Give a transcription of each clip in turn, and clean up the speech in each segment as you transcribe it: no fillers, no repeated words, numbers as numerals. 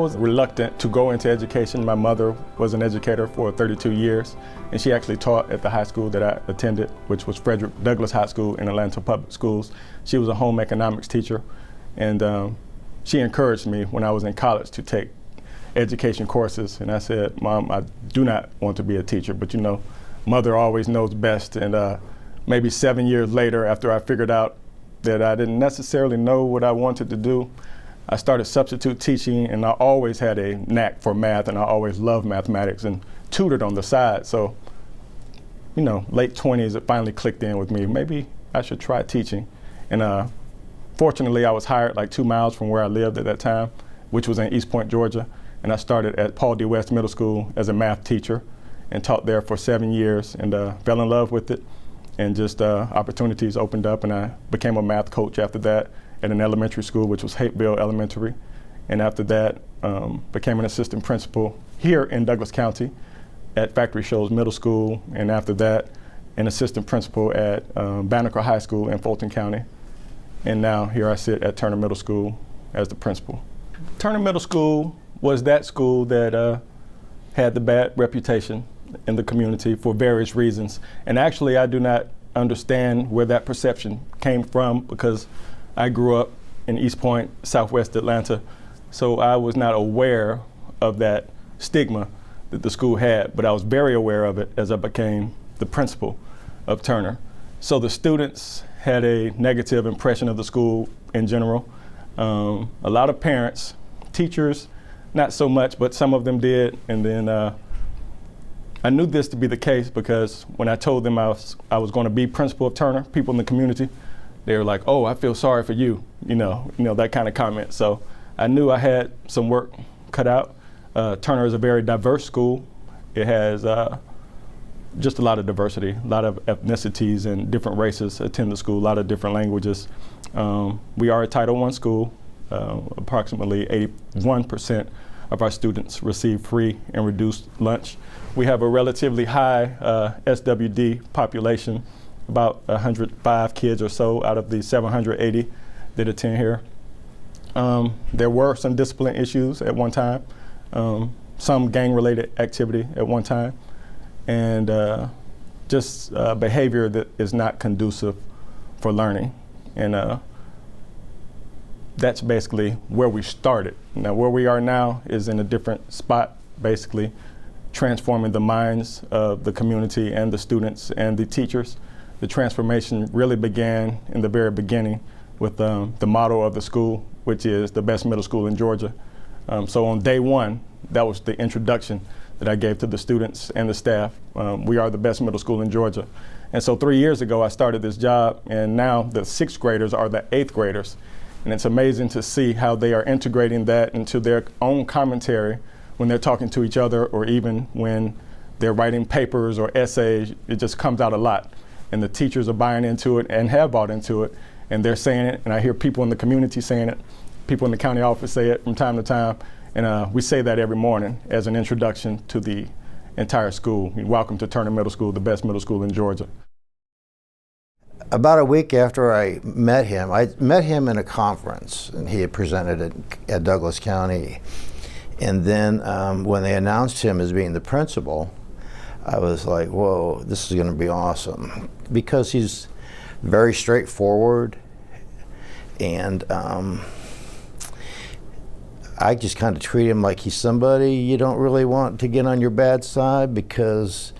was reluctant to go into education. My mother was an educator for 32 years, and she actually taught at the high school that I attended, which was Frederick Douglass High School in Atlanta Public Schools. She was a home economics teacher, and she encouraged me when I was in college to take education courses, and I said, Mom, I do not want to be a teacher, but you know, mother always knows best. And maybe 7 years later, after I figured out that I didn't necessarily know what I wanted to do, I started substitute teaching, and I always had a knack for math, and I always loved mathematics and tutored on the side. So, you know, late 20s, it finally clicked in with me. Maybe I should try teaching. And fortunately, I was hired like 2 miles from where I lived at that time, which was in East Point, Georgia. And I started at Paul D. West Middle School as a math teacher and taught there for 7 years, and fell in love with it. And just opportunities opened up, and I became a math coach after that at an elementary school, which was Hapeville Elementary. And after that, became an assistant principal here in Douglas County at Factory Shoals Middle School. And after that, an assistant principal at Banneker High School in Fulton County. And now here I sit at Turner Middle School as the principal. Turner Middle School was that school that had the bad reputation in the community for various reasons. And actually, I do not understand where that perception came from, because I grew up in East Point, Southwest Atlanta, so I was not aware of that stigma that the school had, but I was very aware of it as I became the principal of Turner. So the students had a negative impression of the school in general. A lot of parents, teachers, not so much, but some of them did. And then I knew this to be the case because when I told them I was going to be principal of Turner, people in the community, they were like, "Oh, I feel sorry for you," you know, that kind of comment. So I knew I had some work cut out. Turner is a very diverse school. It has just a lot of diversity, a lot of ethnicities and different races attend the school, a lot of different languages. We are a Title I school. Approximately 81% of our students receive free and reduced lunch. We have a relatively high SWD population, about 105 kids or so out of the 780 that attend here. There were some discipline issues at one time, some gang-related activity at one time, and just behavior that is not conducive for learning. And that's basically where we started. Now, where we are now is in a different spot, basically transforming the minds of the community and the students and the teachers. The transformation really began in the very beginning with the motto of the school, which is the best middle school in Georgia. So on day one, that was the introduction that I gave to the students and the staff. We are the best middle school in Georgia. And so 3 years ago, I started this job, and now the 6th graders are the 8th graders. And it's amazing to see how they are integrating that into their own commentary when they're talking to each other, or even when they're writing papers or essays. It just comes out a lot. And the teachers are buying into it and have bought into it, and they're saying it, and I hear people in the community saying it, people in the county office say it from time to time, and we say that every morning as an introduction to the entire school. Welcome to Turner Middle School, the best middle school in Georgia. About a week after I met him in a conference, and he had presented at Douglas County. And then when they announced him as being the principal, I was like, whoa, this is going to be awesome. Because he's very straightforward, and I just kind of treat him like he's somebody you don't really want to get on your bad side, because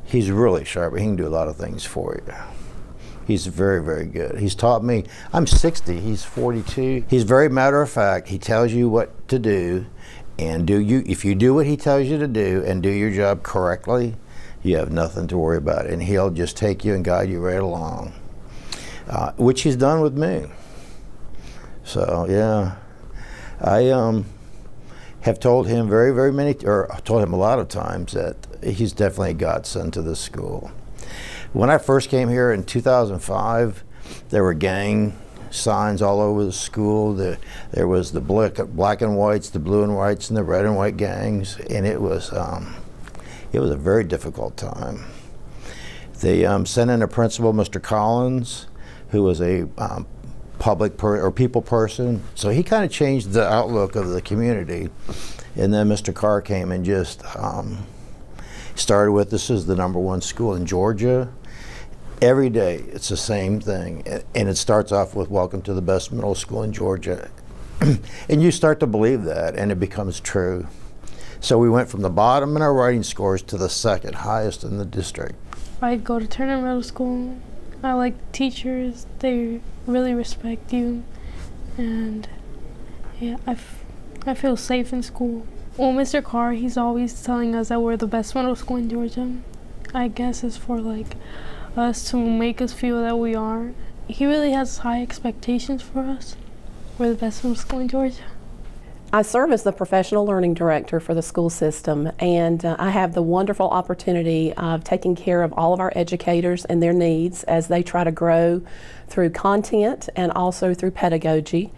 he's really sharp. He can do a lot of things for you. He's very, very good. He's taught me. I'm 60, he's 42. He's very matter of fact. He tells you what to do, and if you do what he tells you to do and do your job correctly, you have nothing to worry about. And he'll just take you and guide you right along, which he's done with me. So yeah, I have told him told him a lot of times that he's definitely a godsend to this school. When I first came here in 2005, there were gang signs all over the school. There was the black and whites, the blue and whites, and the red and white gangs, and it was a very difficult time. They sent in a principal, Mr. Collins, who was a people person. So he kind of changed the outlook of the community. And then Mr. Carr came and just started with, this is the #1 school in Georgia. Every day it's the same thing. And it starts off with, welcome to the best middle school in Georgia. And you start to believe that, and it becomes true. So we went from the bottom in our writing scores to the second highest in the district. I go to Turner Middle School. I like the teachers. They really respect you. And yeah, I feel safe in school. Well, Mr. Carr, he's always telling us that we're the best middle school in Georgia. I guess it's for like us to make us feel that we are. He really has high expectations for us. We're the best middle school in Georgia. I serve as the professional learning director for the school system, and I have the wonderful opportunity of taking care of all of our educators and their needs as they try to grow through content and also through pedagogy.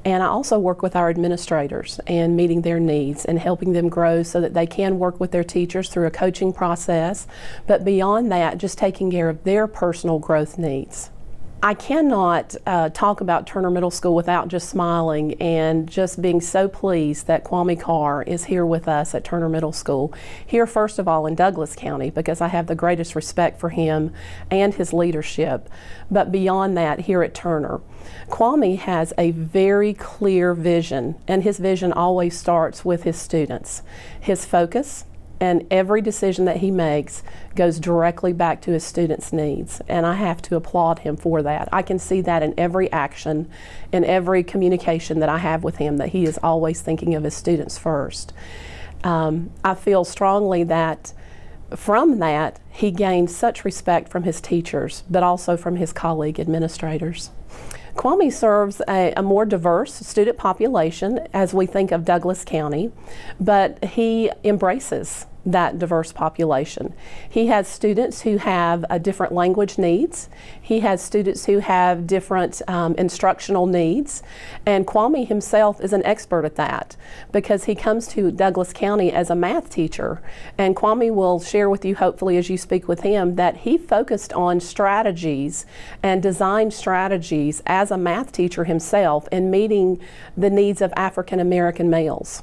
And I also work with our administrators and meeting their needs and helping them grow so that they can work with their teachers through a coaching process, but beyond that, just taking care of their personal growth needs. I cannot talk about Turner Middle School without just smiling and just being so pleased that kwameacarr is here with us at Turner Middle School. Here, first of all, in Douglas County, because I have the greatest respect for him and his leadership. But beyond that, here at Turner, Kwame has a very clear vision, and his vision always starts with his students. His focus and every decision that he makes goes directly back to his students' needs, and I have to applaud him for that. I can see that in every action, in every communication that I have with him, that he is always thinking of his students first. I feel strongly that from that, he gained such respect from his teachers, but also from his colleague administrators. Kwame serves a more diverse student population as we think of Douglas County, but he embraces that diverse population. He has students who have different language needs. He has students who have different instructional needs, and Kwame himself is an expert at that because he comes to Douglas County as a math teacher, and Kwame will share with you, hopefully as you speak with him, that he focused on strategies and designed strategies as a math teacher himself in meeting the needs of African American males.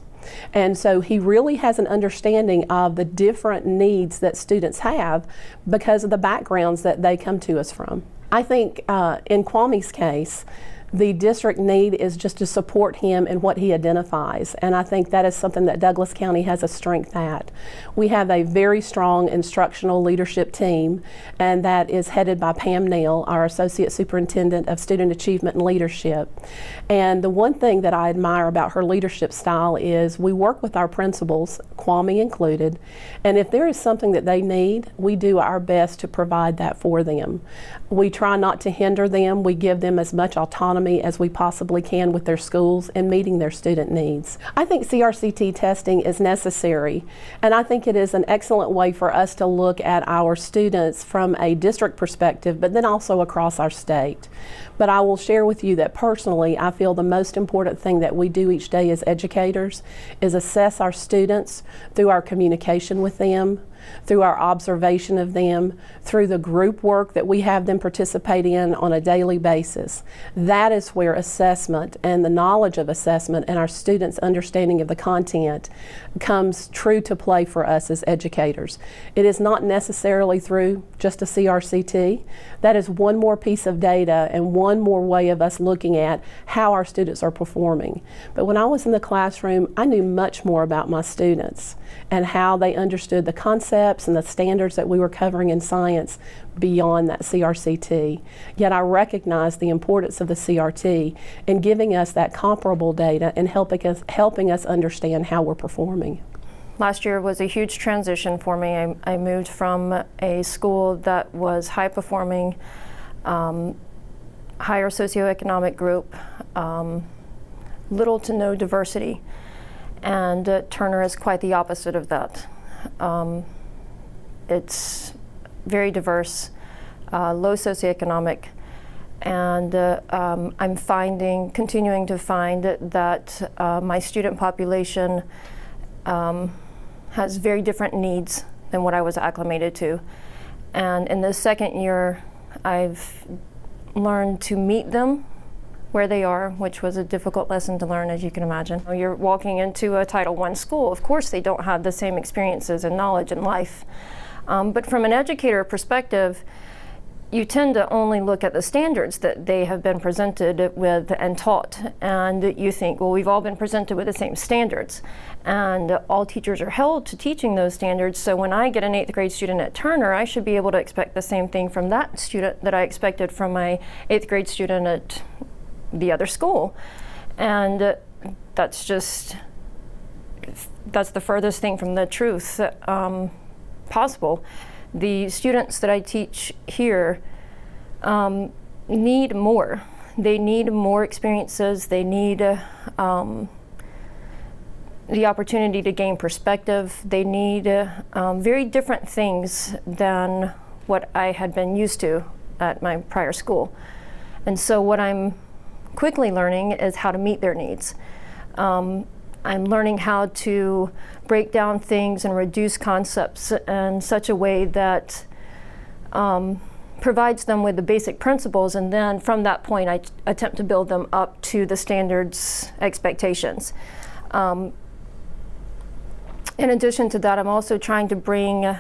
And so he really has an understanding of the different needs that students have because of the backgrounds that they come to us from. I think in Kwame's case, the district need is just to support him in what he identifies, and I think that is something that Douglas County has a strength at. We have a very strong instructional leadership team, and that is headed by Pam Neal, our Associate Superintendent of Student Achievement and Leadership. And the one thing that I admire about her leadership style is we work with our principals, Kwame included, and if there is something that they need, we do our best to provide that for them. We try not to hinder them. We give them as much autonomy as we possibly can with their schools and meeting their student needs. I think CRCT testing is necessary, and I think it is an excellent way for us to look at our students from a district perspective, but then also across our state. But I will share with you that personally, I feel the most important thing that we do each day as educators is assess our students through our communication with them, through our observation of them, through the group work that we have them participate in on a daily basis. That is where assessment and the knowledge of assessment and our students' understanding of the content comes true to play for us as educators. It is not necessarily through just a CRCT. That is one more piece of data and one more way of us looking at how our students are performing. But when I was in the classroom, I knew much more about my students and how they understood the concepts and the standards that we were covering in science beyond that CRCT. Yet I recognize the importance of the CRT in giving us that comparable data and helping us understand how we're performing. Last year was a huge transition for me. I moved from a school that was high performing, higher socioeconomic group, little to no diversity. And Turner is quite the opposite of that. It's very diverse, low socioeconomic, and I'm continuing to find that my student population has very different needs than what I was acclimated to. And in the second year, I've learned to meet them where they are, which was a difficult lesson to learn, as you can imagine. You're walking into a Title I school. Of course, they don't have the same experiences and knowledge in life. But from an educator perspective, you tend to only look at the standards that they have been presented with and taught. And you think, well, we've all been presented with the same standards. And all teachers are held to teaching those standards. So when I get an 8th grade student at Turner, I should be able to expect the same thing from that student that I expected from my 8th grade student at the other school. And that's the furthest thing from the truth possible. The students that I teach here need more. They need more experiences. They need the opportunity to gain perspective. They need very different things than what I had been used to at my prior school. And so what I'm quickly learning is how to meet their needs. I'm learning how to break down things and reduce concepts in such a way that provides them with the basic principles, and then from that point I attempt to build them up to the standards expectations. In addition to that, I'm also trying to bring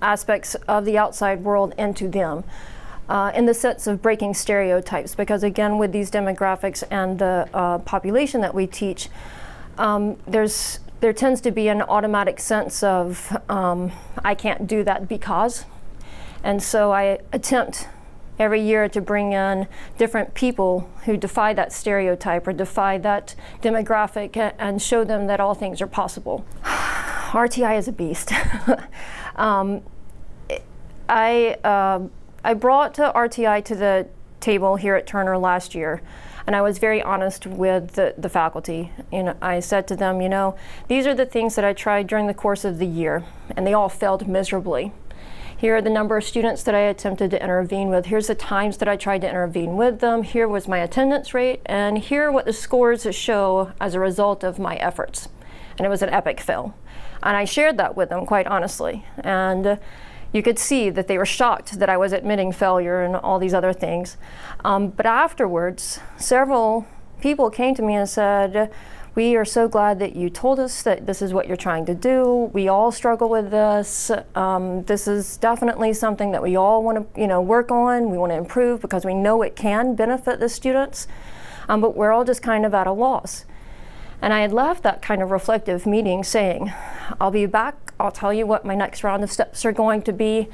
aspects of the outside world into them. In the sense of breaking stereotypes, because again, with these demographics and the population that we teach, there tends to be an automatic sense of I can't do that because. And so I attempt every year to bring in different people who defy that stereotype or defy that demographic and show them that all things are possible. RTI is a beast. I brought RTI to the table here at Turner last year, and I was very honest with the faculty. I said to them, these are the things that I tried during the course of the year, and they all failed miserably. Here are the number of students that I attempted to intervene with. Here's the times that I tried to intervene with them. Here was my attendance rate, and here are what the scores show as a result of my efforts. And it was an epic fail. And I shared that with them quite honestly. And you could see that they were shocked that I was admitting failure and all these other things. But afterwards, several people came to me and said, we are so glad that you told us that this is what you're trying to do. We all struggle with this. This is definitely something that we all want to work on. We want to improve because we know it can benefit the students. But we're all just kind of at a loss. And I had left that kind of reflective meeting saying, I'll be back, I'll tell you what my next round of steps are going to be,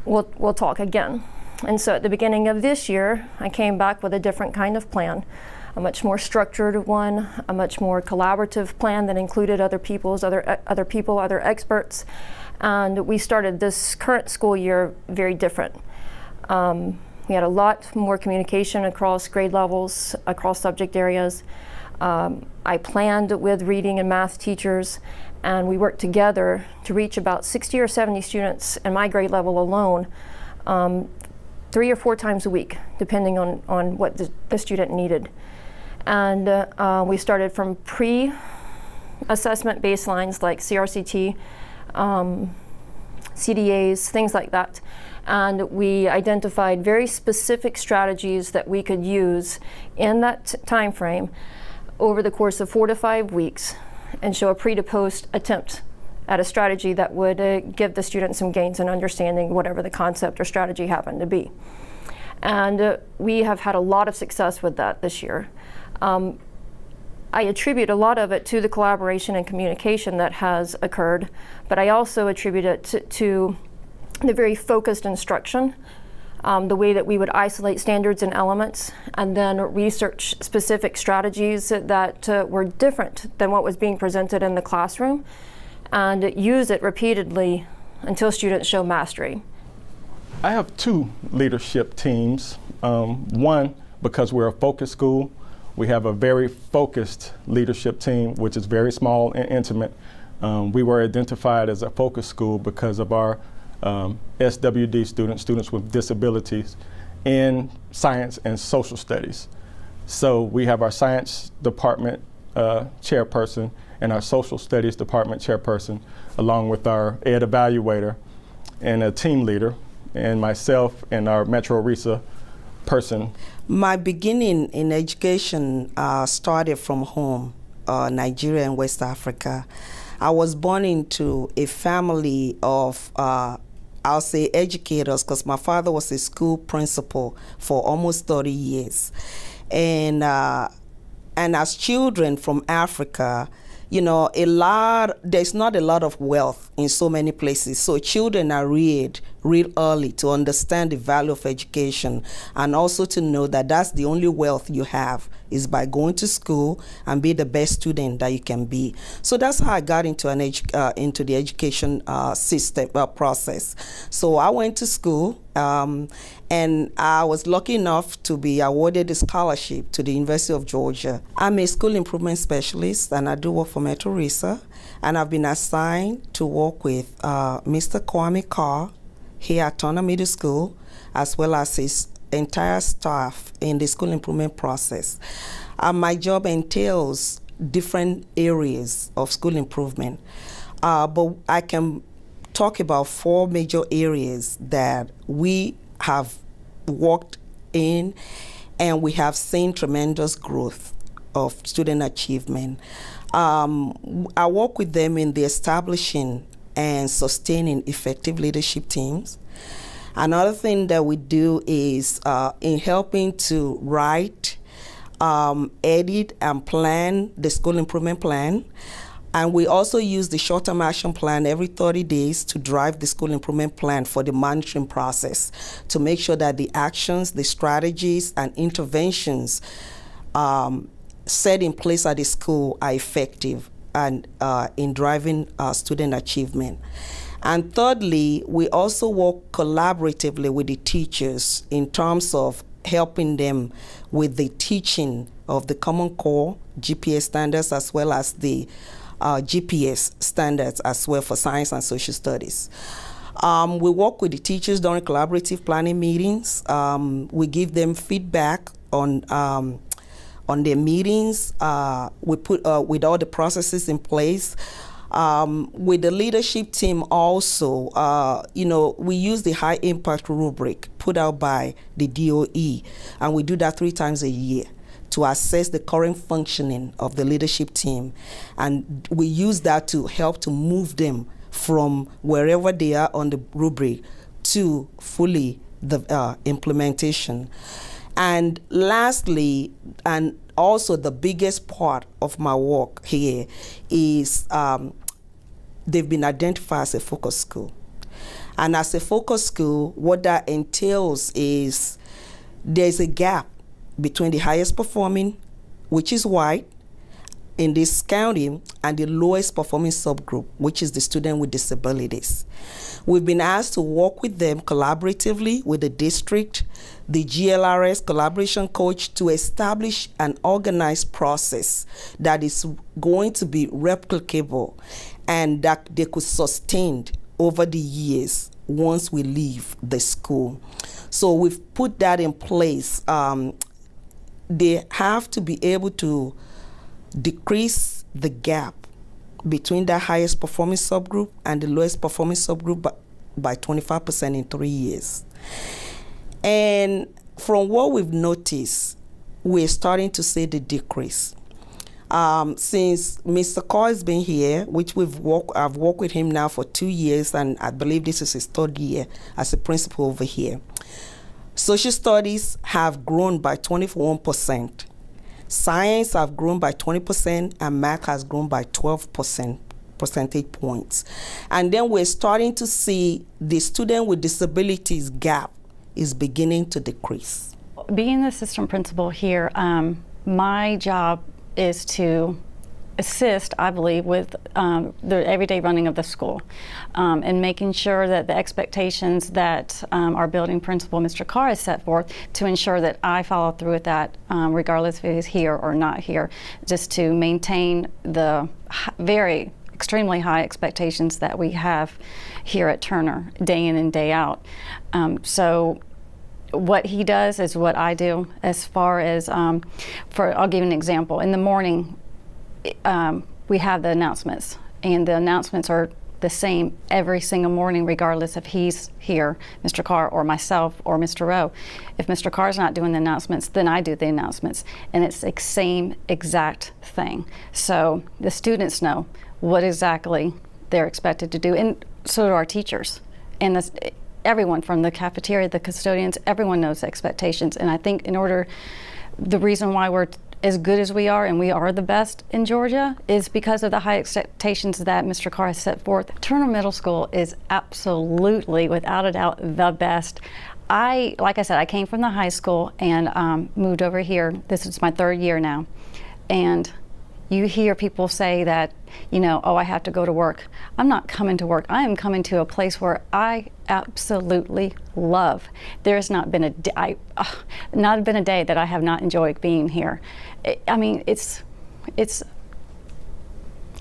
we'll talk again. And so at the beginning of this year, I came back with a different kind of plan, a much more structured one, a much more collaborative plan that included other people, other experts. And we started this current school year very different. We had a lot more communication across grade levels, across subject areas. I planned with reading and math teachers, and we worked together to reach about 60 or 70 students in my grade level alone, 3 or 4 times a week, depending on what the student needed. And we started from pre-assessment baselines like CRCT, CDAs, things like that. And we identified very specific strategies that we could use in that time frame over the course of 4 to 5 weeks and show a pre to post attempt at a strategy that would give the student some gains in understanding whatever the concept or strategy happened to be. And we have had a lot of success with that this year. I attribute a lot of it to the collaboration and communication that has occurred, but I also attribute it to the very focused instruction, the way that we would isolate standards and elements and then research specific strategies that were different than what was being presented in the classroom and use it repeatedly until students show mastery. I have 2 leadership teams. One, because we're a focused school, we have a very focused leadership team, which is very small and intimate. We were identified as a focused school because of our SWD students with disabilities in science and social studies. So we have our science department chairperson and our social studies department chairperson, along with our ed evaluator and a team leader, and myself and our Metro RESA person? My beginning in education started from home, Nigeria and West Africa. I was born into a family of, I'll say, educators, because my father was a school principal for almost 30 years. And as children from Africa, you know, there's not a lot of wealth in so many places. So children are reared real early to understand the value of education, and also to know that that's the only wealth you have is by going to school and be the best student that you can be. So that's how I got into into the education system process. So I went to school, and I was lucky enough to be awarded a scholarship to the University of Georgia. I'm a school improvement specialist, and I do work for Metro Risa, and I've been assigned to work with Mr. Kwame Carr here at Turner Middle School, as well as his entire staff in the school improvement process. My job entails different areas of school improvement, but I can talk about 4 major areas that we have worked in, and we have seen tremendous growth of student achievement. I work with them in the establishing and sustaining effective leadership teams. Another thing that we do is in helping to write, edit, and plan the school improvement plan. And we also use the short-term action plan every 30 days to drive the school improvement plan for the monitoring process, to make sure that the actions, the strategies, and interventions set in place at the school are effective and in driving student achievement. And thirdly, we also work collaboratively with the teachers in terms of helping them with the teaching of the Common Core GPA standards, as well as the GPS standards as well for science and social studies. We work with the teachers during collaborative planning meetings. We give them feedback on their meetings. We put with all the processes in place. With the leadership team also, we use the high impact rubric put out by the DOE, and we do that 3 times a year to assess the current functioning of the leadership team. And we use that to help to move them from wherever they are on the rubric to fully the implementation. And lastly, and also the biggest part of my work here is they've been identified as a focus school. And as a focus school, what that entails is there's a gap between the highest performing, which is white, in this county, and the lowest performing subgroup, which is the student with disabilities. We've been asked to work with them collaboratively with the district, the GLRS collaboration coach, to establish an organized process that is going to be replicable and that they could sustain over the years once we leave the school. So we've put that in place. They have to be able to decrease the gap between the highest performing subgroup and the lowest performing subgroup by 25% in 3 years. And from what we've noticed, we're starting to see the decrease. Since Mr. Carr has been here, which I've worked with him now for 2 years, and I believe this is his 3rd year as a principal over here. Social studies have grown by 21%. Science have grown by 20%, and math has grown by 12% percentage points. And then we're starting to see the student with disabilities gap is beginning to decrease. Being the assistant principal here, my job is to assist, I believe, with the everyday running of the school and making sure that the expectations that our building principal, Mr. Carr, has set forth, to ensure that I follow through with that, regardless if he's here or not here, just to maintain the extremely high expectations that we have here at Turner, day in and day out. So what he does is what I do. As far as, I'll give you an example. In the morning, we have the announcements, and the announcements are the same every single morning, regardless if he's here, Mr. Carr, or myself, or Mr. Rowe. If Mr. Carr's not doing the announcements, then I do the announcements. And it's the same exact thing. So the students know what exactly they're expected to do, and so do our teachers. And everyone from the cafeteria, the custodians, everyone knows the expectations. And I think the reason why we're as good as we are, and we are the best in Georgia, is because of the high expectations that Mr. Carr has set forth. Turner Middle School is absolutely, without a doubt, the best. Like I said, I came from the high school and moved over here. This is my 3rd year now. And you hear people say that, oh, I have to go to work. I'm not coming to work. I am coming to a place where I absolutely love. There's not been a day, that I have not enjoyed being here.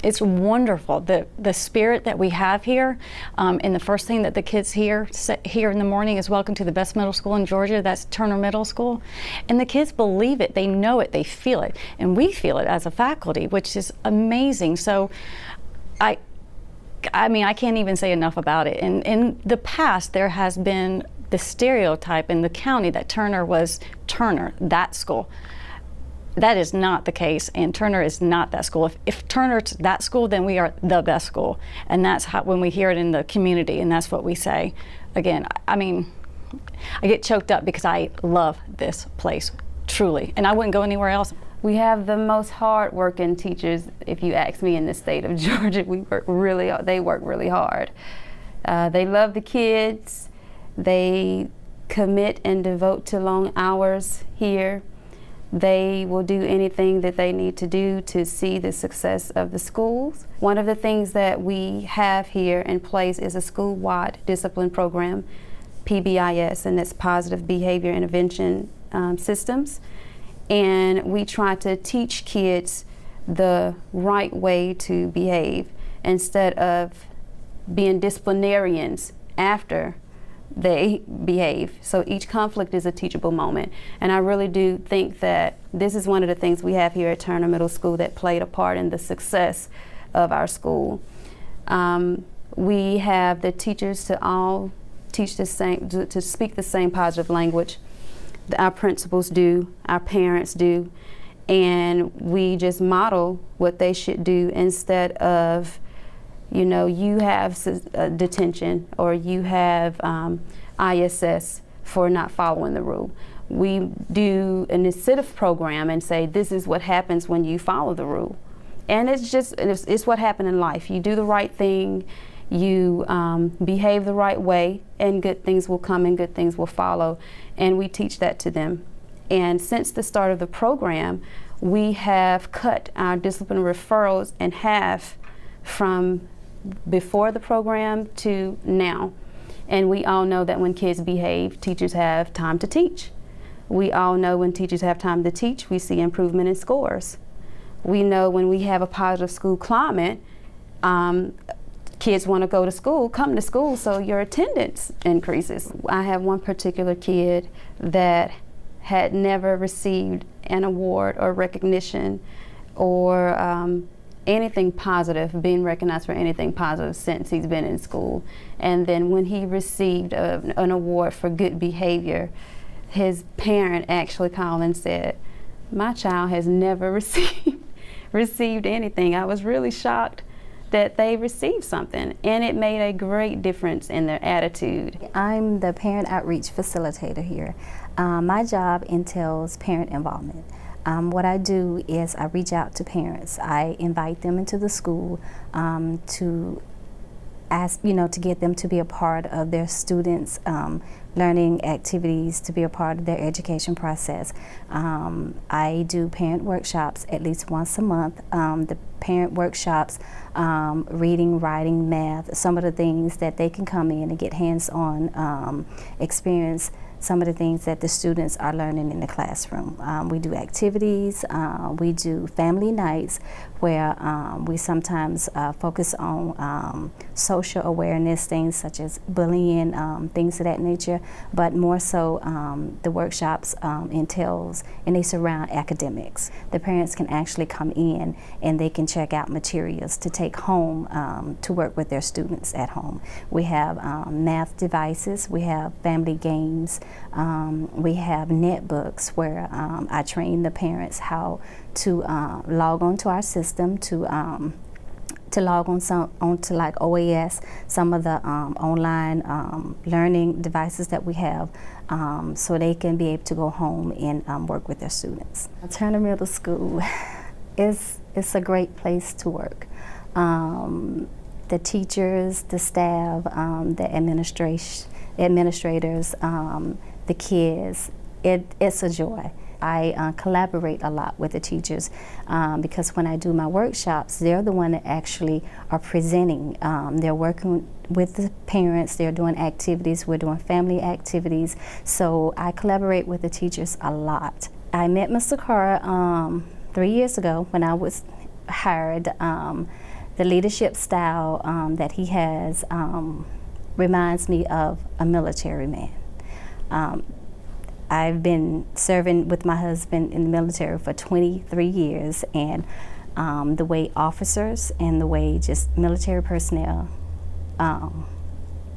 It's wonderful, the spirit that we have here, and the first thing that the kids hear in the morning is welcome to the best middle school in Georgia. That's Turner Middle School. And the kids believe it, they know it, they feel it, and we feel it as a faculty, which is amazing. So I can't even say enough about it. And in the past, there has been the stereotype in the county that Turner was Turner, that school. That is not the case, and Turner is not that school. If Turner's that school, then we are the best school. And that's when we hear it in the community, and that's what we say. Again, I get choked up because I love this place, truly, and I wouldn't go anywhere else. We have the most hard-working teachers, if you ask me, in the state of Georgia. They work really hard. They love the kids. They commit and devote to long hours here. They will do anything that they need to do to see the success of the schools. One of the things that we have here in place is a school-wide discipline program, PBIS, and that's Positive Behavior Intervention Systems. And we try to teach kids the right way to behave instead of being disciplinarians after they behave. So each conflict is a teachable moment. And I really do think that this is one of the things we have here at Turner Middle School that played a part in the success of our school. We have the teachers to all teach the same, to speak the same positive language. Our principals do, our parents do, and we just model what they should do instead of, you have detention or you have ISS for not following the rule. We do an incentive program and say this is what happens when you follow the rule. And it's what happened in life. You do the right thing, you behave the right way, and good things will come and good things will follow. And we teach that to them. And since the start of the program, we have cut our discipline referrals in half from before the program to now. And we all know that when kids behave, teachers have time to teach. We all know when teachers have time to teach, we see improvement in scores. We know when we have a positive school climate, kids want to go to school, come to school, so your attendance increases. I have one particular kid that had never received an award or recognition or anything positive, being recognized for anything positive since he's been in school. And then when he received an award for good behavior, his parent actually called and said, "My child has never received anything." I was really shocked that they received something, and it made a great difference in their attitude. I'm the parent outreach facilitator here. My job entails parent involvement. What I do is I reach out to parents. I invite them into the school to ask, to get them to be a part of their students' learning activities, to be a part of their education process. I do parent workshops at least once a month. The parent workshops, reading, writing, math, some of the things that they can come in and get hands-on experience, some of the things that the students are learning in the classroom. We do activities, we do family nights where we sometimes focus on social awareness, things such as bullying, things of that nature, but more so the workshops entails and they surround academics. The parents can actually come in and they can and check out materials to take home to work with their students at home. We have math devices, we have family games, we have netbooks where I train the parents how to log on to our system, to log onto like OAS, some of the online learning devices that we have, so they can be able to go home and work with their students. Turner Middle School it's a great place to work. The teachers, the staff, the administrators, the kids, it's a joy. I collaborate a lot with the teachers because when I do my workshops, they're the one that actually are presenting. They're working with the parents, they're doing activities, we're doing family activities, so I collaborate with the teachers a lot. I met Mr. Carr 3 years ago when I was hired. The leadership style that he has reminds me of a military man. I've been serving with my husband in the military for 23 years, and the way officers and the way just military personnel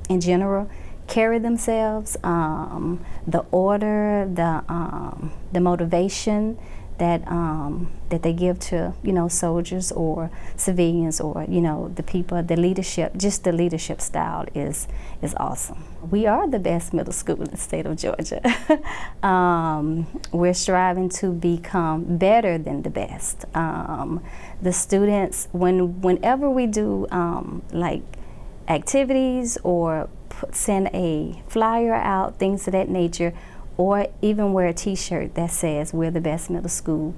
in general carry themselves, the order, the motivation that they give to, you know, soldiers or civilians or, you know, the people, the leadership, just the leadership style is awesome. We are the best middle school in the state of Georgia. We're striving to become better than the best. The students, whenever we do like activities or send a flyer out, things of that nature, or even wear a t-shirt that says we're the best middle school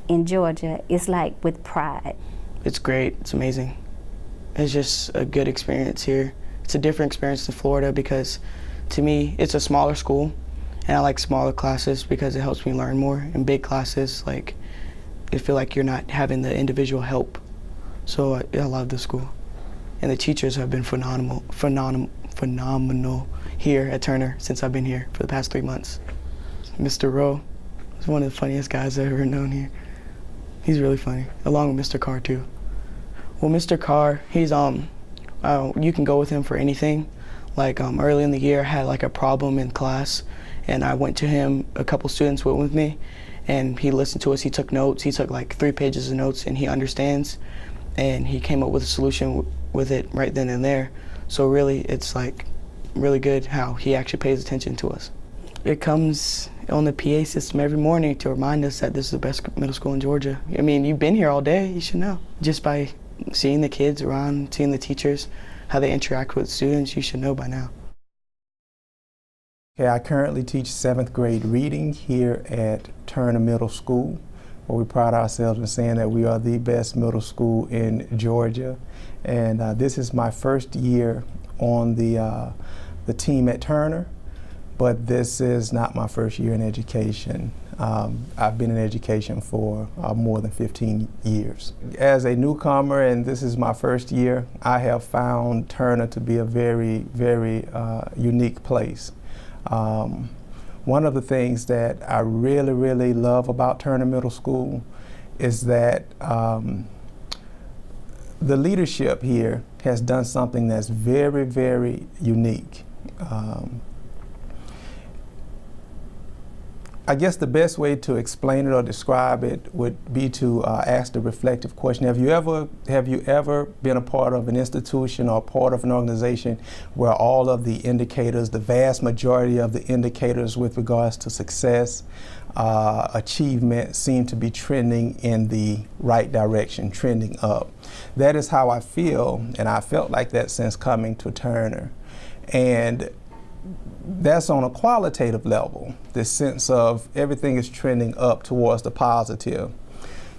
in Georgia, it's like with pride. It's great, it's amazing. It's just a good experience here. It's a different experience than Florida because to me, it's a smaller school and I like smaller classes because it helps me learn more. In big classes, like, I feel like you're not having the individual help. So I love the school. And the teachers have been phenomenal here at Turner since I've been here for the past 3 months. Mr. Rowe is one of the funniest guys I've ever known here. He's really funny, along with Mr. Carr too. Well, Mr. Carr, he's you can go with him for anything. Like early in the year, I had like a problem in class, and I went to him. A couple students went with me, and he listened to us. He took notes. He took like 3 pages of notes, and he understands, and he came up with a solution with it right then and there. So really, it's like really good how he actually pays attention to us. It comes on the PA system every morning to remind us that this is the best middle school in Georgia. I mean, you've been here all day, you should know. Just by seeing the kids around, seeing the teachers, how they interact with students, you should know by now. Okay, I currently teach 7th grade reading here at Turner Middle School, where we pride ourselves in saying that we are the best middle school in Georgia. And this is my first year on the team at Turner, but this is not my first year in education. I've been in education for more than 15 years. As a newcomer, and this is my first year, I have found Turner to be a very, very unique place. One of the things that I really, really love about Turner Middle School is that the leadership here has done something that's very, very unique. I guess the best way to explain it or describe it would be to ask the reflective question. Have you ever been a part of an institution or part of an organization where all of the indicators, the vast majority of the indicators with regards to success, achievement seem to be trending in the right direction, trending up? That is how I feel, and I felt like that since coming to Turner. And that's on a qualitative level, this sense of everything is trending up towards the positive.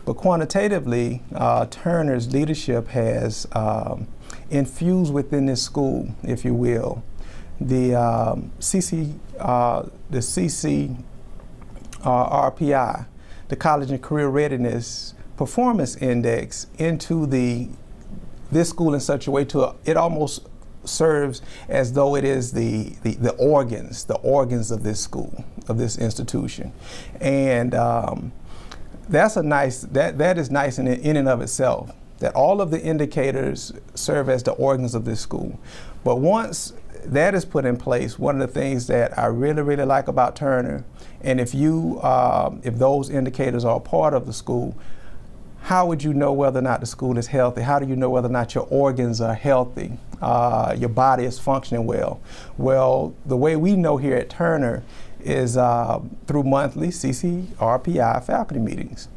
But quantitatively, Turner's leadership has infused within this school, if you will, the RPI, the College and Career Readiness Performance Index, into this school in such a way to it almost serves as though it is the organs of this school, of this institution. And that's that is nice in and of itself, that all of the indicators serve as the organs of this school. But once that is put in place, one of the things that I really, really like about Turner, and if those indicators are a part of the school, how would you know whether or not the school is healthy? How do you know whether or not your organs are healthy, your body is functioning well? Well, the way we know here at Turner is through monthly CCRPI faculty meetings.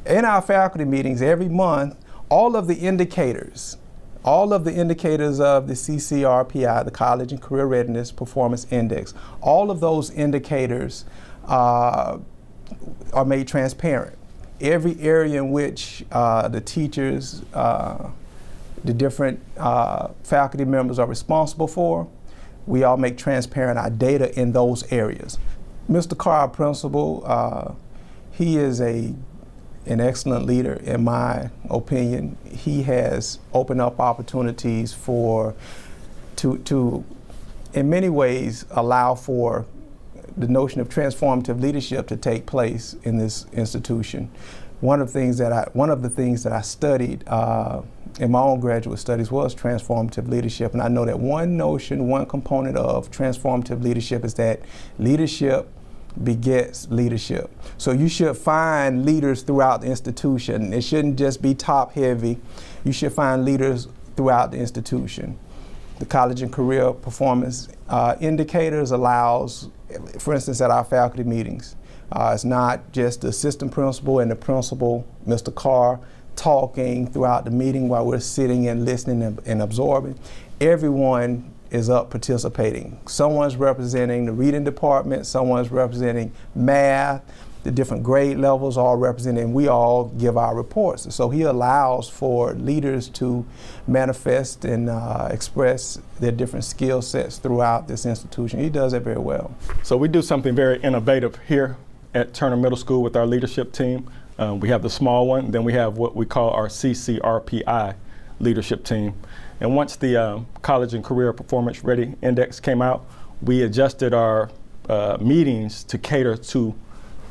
In our faculty meetings every month, all of the indicators of the CCRPI, the College and Career Readiness Performance Index, all of those indicators are made transparent. Every area in which the teachers, the different faculty members are responsible for, we all make transparent our data in those areas. Mr. Carr, our principal, he is an excellent leader in my opinion. He has opened up opportunities to in many ways allow for the notion of transformative leadership to take place in this institution. One of the things that I studied in my own graduate studies was transformative leadership, and I know that one component of transformative leadership is that leadership begets leadership. So you should find leaders throughout the institution. It shouldn't just be top heavy. You should find leaders throughout the institution. The College and Career Performance Indicators allows, for instance, at our faculty meetings, it's not just the assistant principal and the principal, Mr. Carr, talking throughout the meeting while we're sitting and listening and absorbing. Everyone is up participating. Someone's representing the reading department, someone's representing math, the different grade levels all represented, and we all give our reports. So he allows for leaders to manifest and express their different skill sets throughout this institution. He does it very well. So we do something very innovative here at Turner Middle School with our leadership team. We have the small one, then we have what we call our CCRPI leadership team. And once the College and Career Performance Ready Index came out, we adjusted our meetings to cater to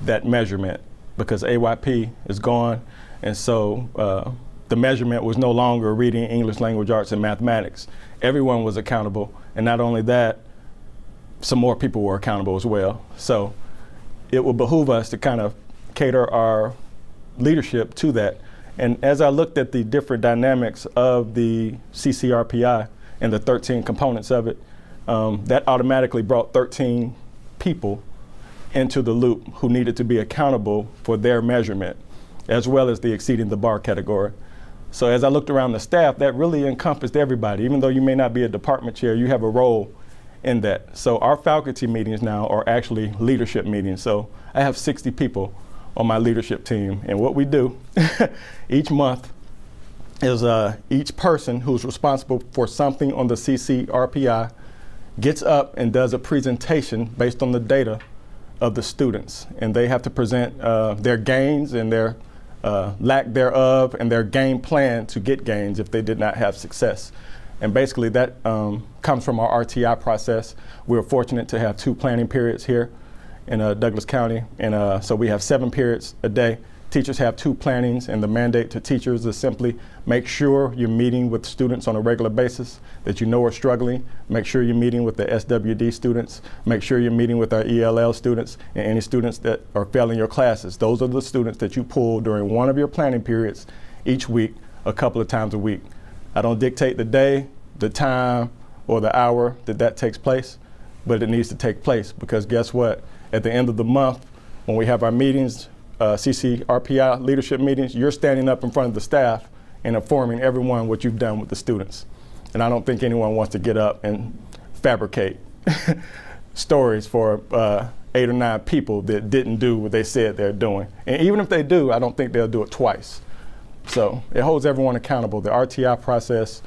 that measurement because AYP is gone. And so the measurement was no longer reading, English, language arts, and mathematics. Everyone was accountable. And not only that, some more people were accountable as well. So it will behoove us to kind of cater our leadership to that. And as I looked at the different dynamics of the CCRPI and the 13 components of it, that automatically brought 13 people into the loop who needed to be accountable for their measurement, as well as the exceeding the bar category. So as I looked around the staff, that really encompassed everybody. Even though you may not be a department chair, you have a role in that. So our faculty meetings now are actually leadership meetings. So I have 60 people on my leadership team. And what we do each month is each person who's responsible for something on the CCRPI gets up and does a presentation based on the data of the students. And they have to present their gains and their lack thereof and their game plan to get gains if they did not have success. And basically that comes from our RTI process. We're fortunate to have 2 planning periods here in Douglas County. And so we have 7 periods a day. Teachers have 2 plannings, and the mandate to teachers is simply make sure you're meeting with students on a regular basis that you know are struggling. Make sure you're meeting with the SWD students. Make sure you're meeting with our ELL students and any students that are failing your classes. Those are the students that you pull during one of your planning periods each week, a couple of times a week. I don't dictate the day, the time, or the hour that takes place, but it needs to take place because guess what? At the end of the month, when we have our meetings, CCRPI leadership meetings, you're standing up in front of the staff and informing everyone what you've done with the students. And I don't think anyone wants to get up and fabricate stories for 8 or 9 people that didn't do what they said they're doing. And even if they do, I don't think they'll do it twice. So it holds everyone accountable. The RTI process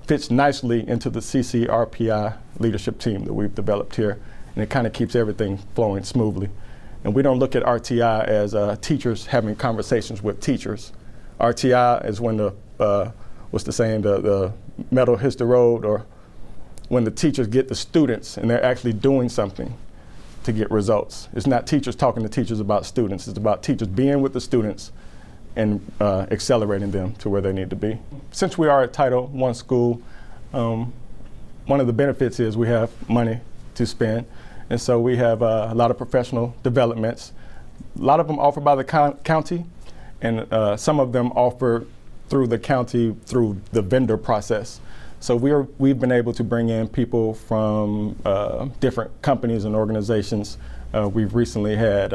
fits nicely into the CCRPI leadership team that we've developed here, and it kind of keeps everything flowing smoothly. And we don't look at RTI as teachers having conversations with teachers. RTI is when the metal hits the road, or when the teachers get the students and they're actually doing something to get results. It's not teachers talking to teachers about students. It's about teachers being with the students and accelerating them to where they need to be. Since we are a Title I school, one of the benefits is we have money to spend. And so we have a lot of professional developments. A lot of them offered by the county, and some of them offered through the county through the vendor process. So we've been able to bring in people from different companies and organizations. We've recently had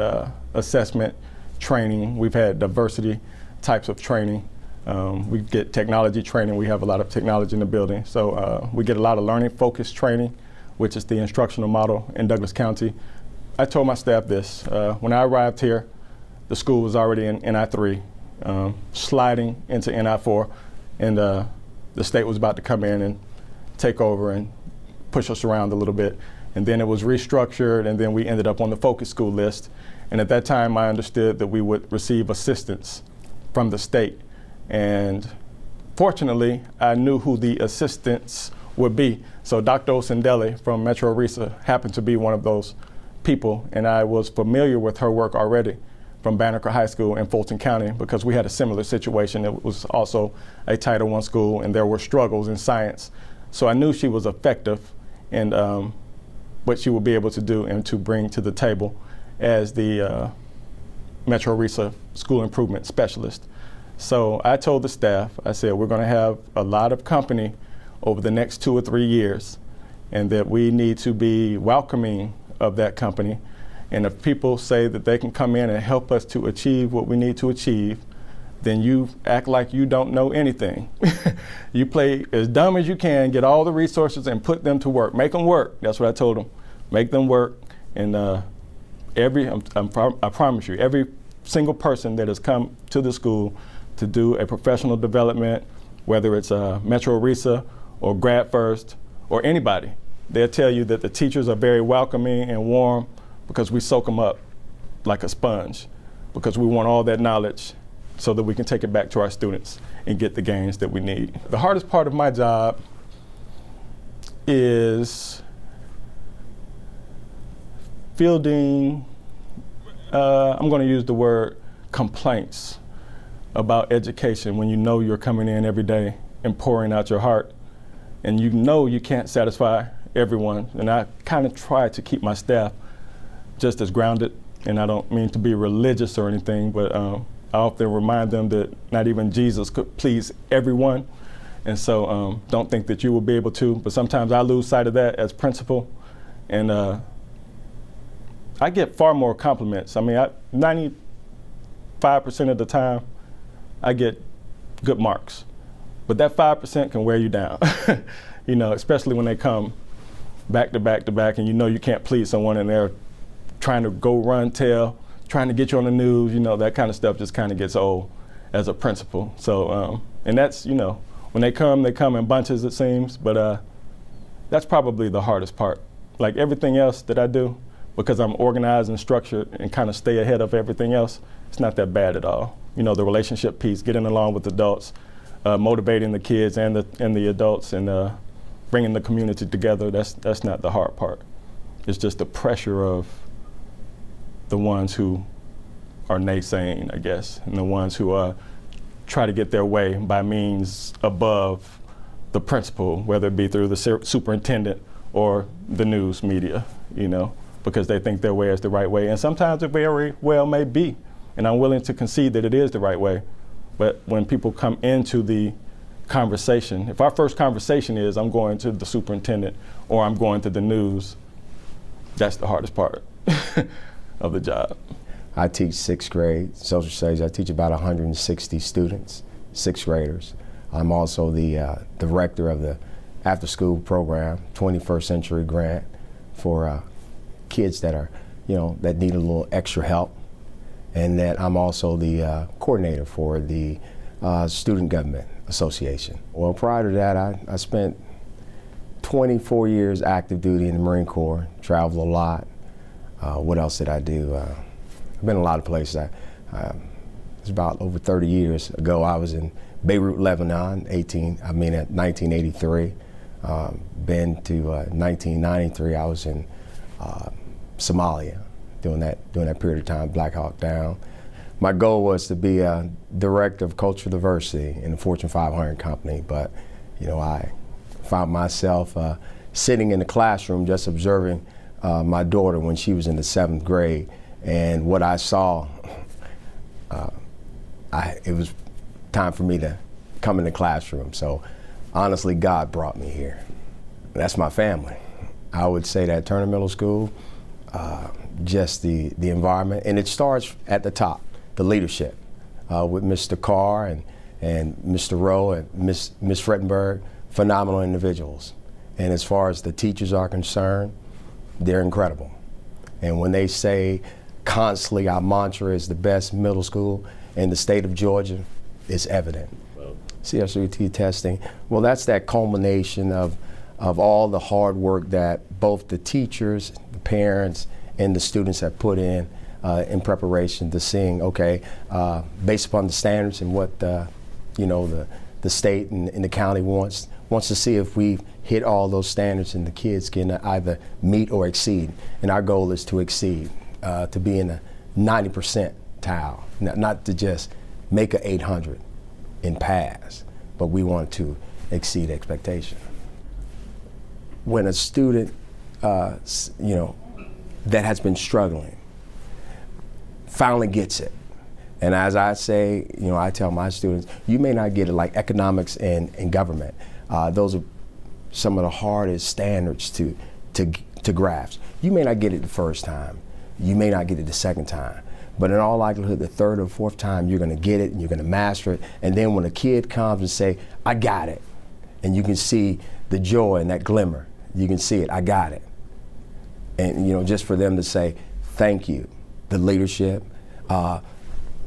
assessment training. We've had diversity types of training. We get technology training. We have a lot of technology in the building. So we get a lot of learning-focused training, which is the instructional model in Douglas County. I told my staff this. When I arrived here, the school was already in NI3, sliding into NI4, and the state was about to come in and take over and push us around a little bit. And then it was restructured, and then we ended up on the focus school list. And at that time, I understood that we would receive assistance from the state. And fortunately, I knew who the assistants would be. So Dr. Osendele from Metro Risa happened to be one of those people, and I was familiar with her work already from Banneker High School in Fulton County because we had a similar situation. It was also a Title I school, and there were struggles in science. So I knew she was effective in what she would be able to do and to bring to the table as the Metro Risa School Improvement Specialist. So I told the staff, I said, we're going to have a lot of company over the next 2 or 3 years, and that we need to be welcoming of that company. And if people say that they can come in and help us to achieve what we need to achieve, then you act like you don't know anything. You play as dumb as you can, get all the resources and put them to work. Make them work. That's what I told them. Make them work. And I promise you, every single person that has come to the school to do a professional development, whether it's Metro Risa or Grad First or anybody, they'll tell you that the teachers are very welcoming and warm because we soak them up like a sponge, because we want all that knowledge so that we can take it back to our students and get the gains that we need. The hardest part of my job is fielding, I'm going to use the word complaints about education when you know you're coming in every day and pouring out your heart, and you know you can't satisfy everyone. And I kind of try to keep my staff just as grounded, and I don't mean to be religious or anything, but I often remind them that not even Jesus could please everyone. And so don't think that you will be able to, but sometimes I lose sight of that as principal. And I get far more compliments. I mean, 95% of the time, I get good marks. But that 5% can wear you down, you know, especially when they come back to back to back and you know you can't please someone and they're trying to go run, tell, trying to get you on the news, you know, that kind of stuff just kind of gets old as a principal. So, and that's, you know, when they come in bunches, it seems, but that's probably the hardest part. Like everything else that I do, because I'm organized and structured and kind of stay ahead of everything else, it's not that bad at all. You know, the relationship piece, getting along with adults, motivating the kids and the adults, and bringing the community together, that's not the hard part. It's just the pressure of the ones who are naysaying, I guess, and the ones who try to get their way by means above the principal, whether it be through the superintendent or the news media, you know, because they think their way is the right way. And sometimes it very well may be, and I'm willing to concede that it is the right way. But when people come into the conversation, if our first conversation is, I'm going to the superintendent or I'm going to the news, that's the hardest part of the job. I teach 6th grade social studies. I teach about 160 students, 6th graders. I'm also the director of the after-school program, 21st Century Grant, for kids that are, you know, that need a little extra help. And that I'm also the coordinator for the Student Government Association. Well, prior to that, I spent 24 years active duty in the Marine Corps, traveled a lot. What else did I do? I've been a lot of places. It's about over 30 years ago, I was in Beirut, Lebanon, 1983. Been to 1993, I was in Somalia during that period of time, Black Hawk Down. My goal was to be a director of cultural diversity in a Fortune 500 company, but I found myself sitting in the classroom just observing my daughter when she was in the 7th grade, and what I saw, it was time for me to come in the classroom. So honestly, God brought me here. That's my family. I would say that Turner Middle School, just the environment, and it starts at the top, the leadership, with Mr. Carr and Mr. Rowe and Miss Frettenberg, phenomenal individuals. And as far as the teachers are concerned, they're incredible. And when they say constantly our mantra is the best middle school in the state of Georgia, it's evident. CSRT testing, well, that's that culmination of all the hard work that both the teachers, the parents, and the students have put in preparation to seeing, okay, based upon the standards and what the state and the county wants to see if we hit all those standards and the kids can either meet or exceed. And our goal is to exceed, to be in the 90 percentile, not to just make a 800 and pass, but we want to exceed expectation. When a student, that has been struggling, finally gets it. And as I say, I tell my students, you may not get it like economics and government. Those are some of the hardest standards to grasp. You may not get it the first time. You may not get it the second time. But in all likelihood, the third or fourth time, you're going to get it and you're going to master it. And then when a kid comes and say, I got it, and you can see the joy and that glimmer, you can see it, I got it. And just for them to say, thank you, the leadership,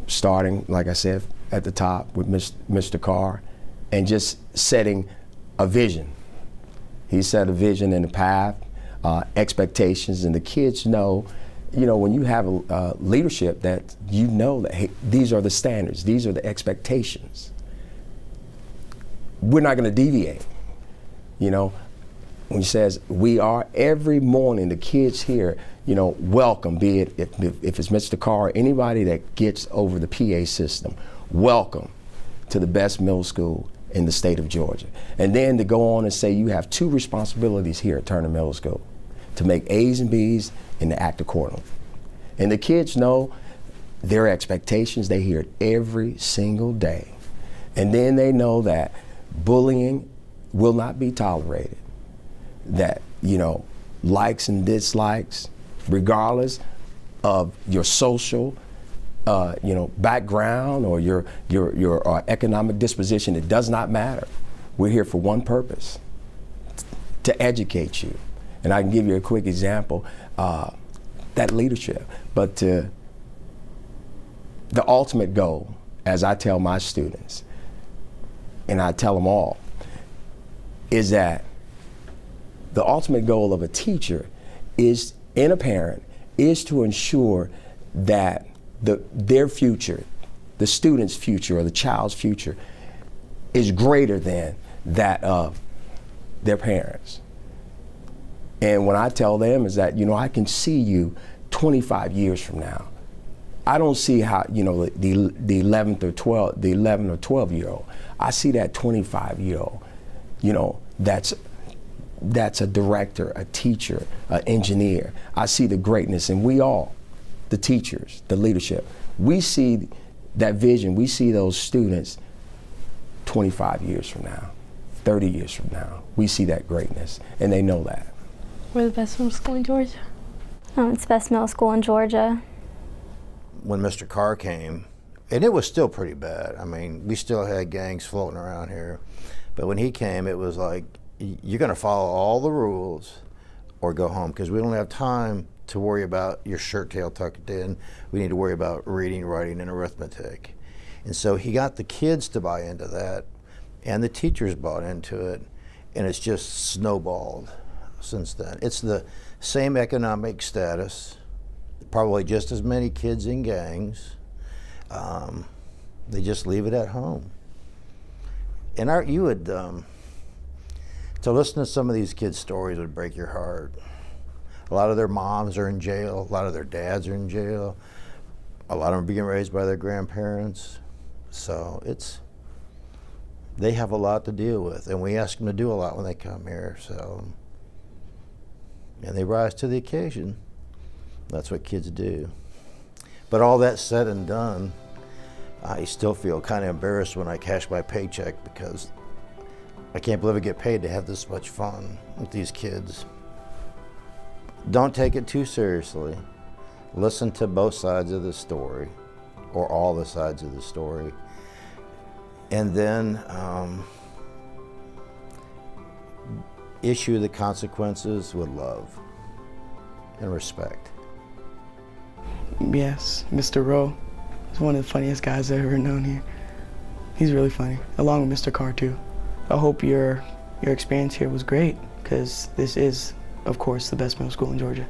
starting, like I said, at the top with Mr. Carr, and just setting a vision. He set a vision and a path, expectations, and the kids know, when you have a leadership that that, hey, these are the standards, these are the expectations. We're not going to deviate. When he says we are, every morning the kids here, welcome, be it if it's Mr. Carr or anybody that gets over the PA system, welcome to the best middle school in the state of Georgia. And then to go on and say you have 2 responsibilities here at Turner Middle School, to make A's and B's and to act accordingly. And the kids know their expectations, they hear it every single day. And then they know that bullying will not be tolerated, that, likes and dislikes, regardless of your social, background or your economic disposition, it does not matter. We're here for one purpose, to educate you. And I can give you a quick example, that leadership. But the ultimate goal, as I tell my students, and I tell them all, is that the ultimate goal of a teacher is, and a parent, is to ensure that their future, the student's future or the child's future, is greater than that of their parents. And when I tell them is that, I can see you 25 years from now. I don't see how, the 11 or 12-year-old. I see that 25-year-old, that's a director, a teacher, an engineer. I see the greatness, and we all, the teachers, the leadership, we see that vision, we see those students 25 years from now, 30 years from now. We see that greatness, and they know that. We're the best middle school in Georgia. It's the best middle school in Georgia. When Mr. Carr came, and it was still pretty bad. I mean, we still had gangs floating around here. But when he came, it was like, you're going to follow all the rules or go home, because we don't have time to worry about your shirt tail tucked in. We need to worry about reading, writing, and arithmetic. And so he got the kids to buy into that, and the teachers bought into it, and it's just snowballed since then. It's the same economic status, probably just as many kids in gangs. They just leave it at home. And you would, to listen to some of these kids' stories would break your heart. A lot of their moms are in jail. A lot of their dads are in jail. A lot of them are being raised by their grandparents. So they have a lot to deal with, and we ask them to do a lot when they come here. So, and they rise to the occasion. That's what kids do. But all that said and done, I still feel kind of embarrassed when I cash my paycheck because I can't believe I get paid to have this much fun with these kids. Don't take it too seriously. Listen to both sides of the story, or all the sides of the story. And then issue the consequences with love and respect. Yes, Mr. Rowe is one of the funniest guys I've ever known here. He's really funny, along with Mr. Carr too. I hope your experience here was great, because this is, of course, the best middle school in Georgia.